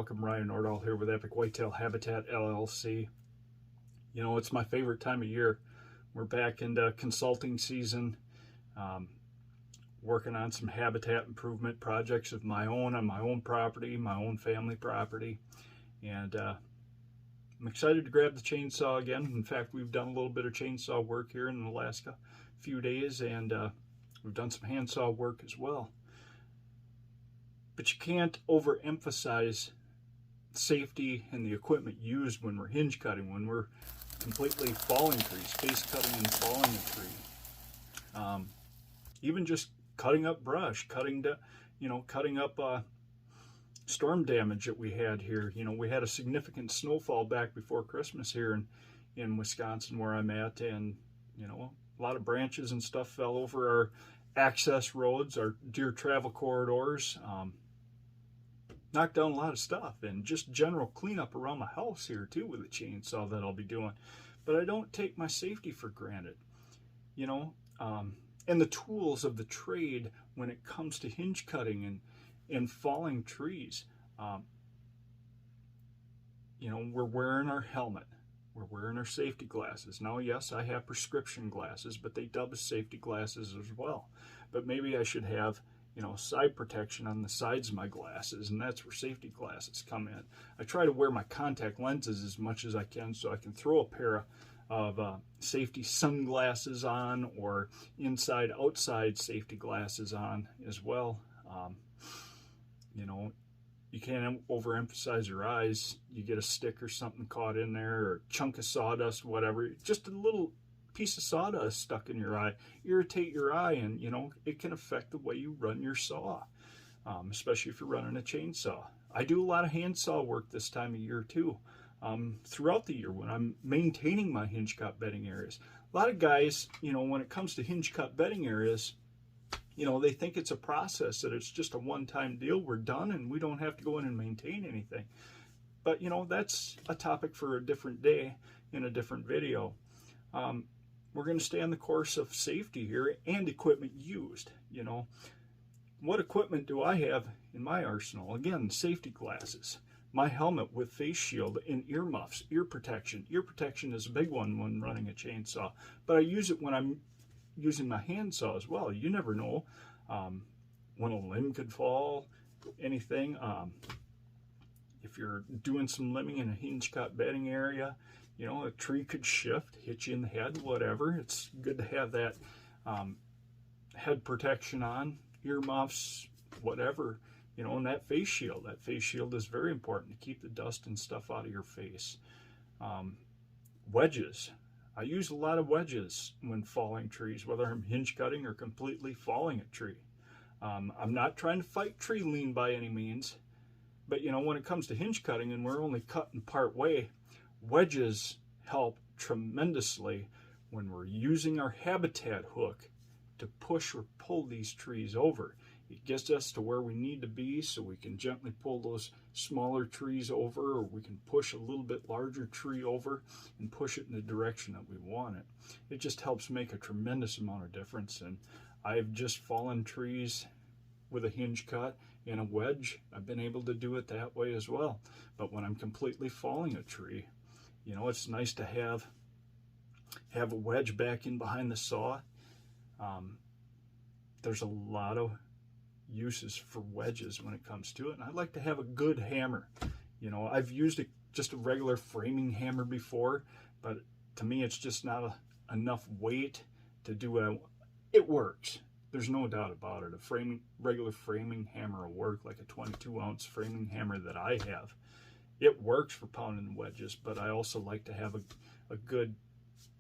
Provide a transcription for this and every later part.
welcome. Ryan Nordahl here with Epic Whitetail Habitat LLC. You know, it's my favorite time of year. We're back into consulting season, working on some habitat improvement projects of my own on my own property, my own family property. And I'm excited to grab the chainsaw again. In fact, we've done a little bit of chainsaw work here in the last few days, and we've done some handsaw work as well. But you can't overemphasize safety and the equipment used when we're hinge cutting, when we're completely falling trees, face cutting and falling a tree. Even just cutting up brush, cutting up storm damage that we had here. You know, we had a significant snowfall back before Christmas here in Wisconsin where I'm at, and you know, a lot of branches and stuff fell over our access roads, our deer travel corridors. Knocked down a lot of stuff, and just general cleanup around the house here too with the chainsaw that I'll be doing. But I don't take my safety for granted, you know, and the tools of the trade when it comes to hinge cutting and falling trees. You know, we're wearing our helmet, we're wearing our safety glasses. Now, yes, I have prescription glasses, but they dub as safety glasses as well. But maybe I should have, you know, side protection on the sides of my glasses, and that's where safety glasses come in. I try to wear my contact lenses as much as I can so I can throw a pair of safety sunglasses on, or inside outside safety glasses on as well. You know, you can't overemphasize your eyes. You get a stick or something caught in there, or a chunk of sawdust, whatever, just a little piece of sawdust stuck in your eye, irritate your eye, and you know, it can affect the way you run your saw, especially if you're running a chainsaw. I do a lot of handsaw work this time of year too, throughout the year when I'm maintaining my hinge cut bedding areas. A lot of guys, you know, when it comes to hinge cut bedding areas, you know, they think it's a process, that it's just a one-time deal, we're done and we don't have to go in and maintain anything. But you know, that's a topic for a different day in a different video. We're going to stay on the course of safety here and equipment used. You know, what equipment do I have in my arsenal? Again, safety glasses, my helmet with face shield, and earmuffs, ear protection. Ear protection is a big one when running a chainsaw, but I use it when I'm using my handsaw as well. You never know when a limb could fall, anything. If you're doing some limbing in a hinge cut bedding area, you know, a tree could shift, hit you in the head, whatever. It's good to have that head protection on, earmuffs, whatever, you know, and that face shield. That face shield is very important to keep the dust and stuff out of your face. Wedges. I use a lot of wedges when falling trees, whether I'm hinge cutting or completely falling a tree. I'm not trying to fight tree lean by any means, but you know, when it comes to hinge cutting and we're only cutting part way, wedges help tremendously when we're using our habitat hook to push or pull these trees over. It gets us to where we need to be so we can gently pull those smaller trees over, or we can push a little bit larger tree over and push it in the direction that we want it. It just helps make a tremendous amount of difference. And I've just fallen trees with a hinge cut and a wedge. I've been able to do it that way as well. But when I'm completely falling a tree, you know, it's nice to have a wedge back in behind the saw. There's a lot of uses for wedges when it comes to it, and I like to have a good hammer. You know, I've used just a regular framing hammer before, but to me it's just not enough weight to do it. It works, there's no doubt about it. A regular framing hammer will work, like a 22-ounce framing hammer that I have. It works for pounding wedges, but I also like to have a good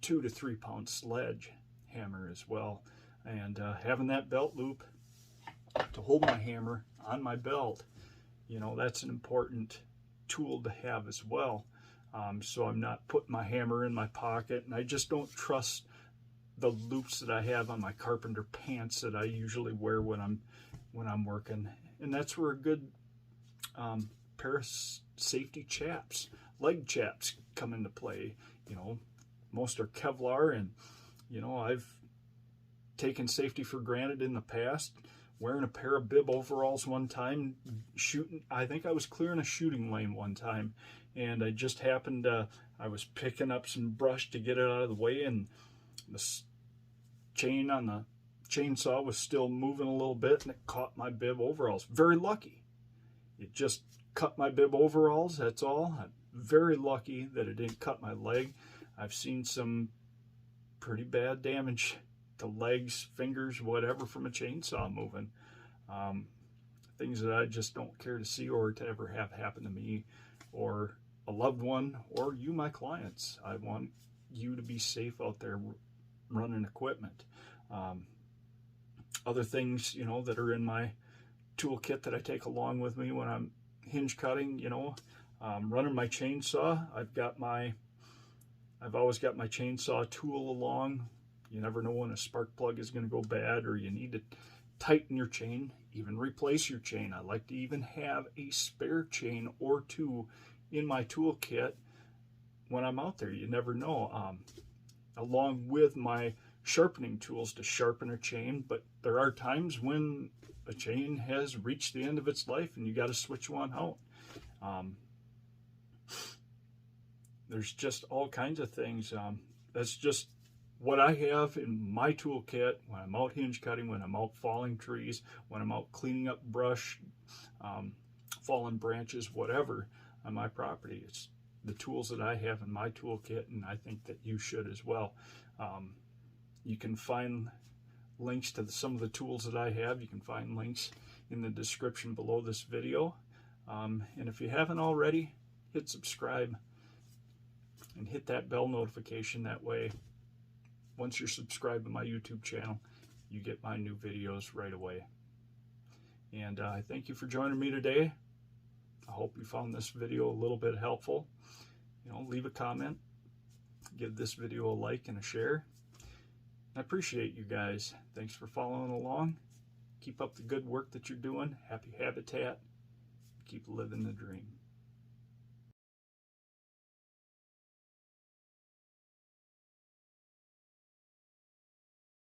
2 to 3 pound sledge hammer as well. And having that belt loop to hold my hammer on my belt, you know, that's an important tool to have as well. So I'm not putting my hammer in my pocket, and I just don't trust the loops that I have on my carpenter pants that I usually wear when I'm working. And that's where a good pair of safety chaps, leg chaps, come into play. You know, most are Kevlar, and you know, I've taken safety for granted in the past wearing a pair of bib overalls one time, shooting. I think I was clearing a shooting lane one time, and I just happened to, I was picking up some brush to get it out of the way, and the chain on the chainsaw was still moving a little bit, and it caught my bib overalls. Very lucky. It just cut my bib overalls, that's all. I'm very lucky that it didn't cut my leg. I've seen some pretty bad damage to legs, fingers, whatever from a chainsaw moving. Things that I just don't care to see or to ever have happen to me or a loved one or you, my clients. I want you to be safe out there running equipment. Other things, you know, that are in my toolkit that I take along with me when I'm hinge cutting, you know, running my chainsaw. I've always got my chainsaw tool along. You never know when a spark plug is going to go bad or you need to tighten your chain, even replace your chain. I like to even have a spare chain or two in my toolkit when I'm out there. You never know. Along with my sharpening tools to sharpen a chain, but there are times when a chain has reached the end of its life and you got to switch one out. There's just all kinds of things. That's just what I have in my toolkit when I'm out hinge cutting, when I'm out falling trees, when I'm out cleaning up brush, fallen branches, whatever on my property. It's the tools that I have in my toolkit, and I think that you should as well. You can find links to some of the tools that I have. You can find links in the description below this video. And if you haven't already, hit subscribe and hit that bell notification. That way, once you're subscribed to my YouTube channel, you get my new videos right away. And I thank you for joining me today. I hope you found this video a little bit helpful. You know, leave a comment, give this video a like and a share. I appreciate you guys. Thanks for following along. Keep up the good work that you're doing. Happy habitat. Keep living the dream.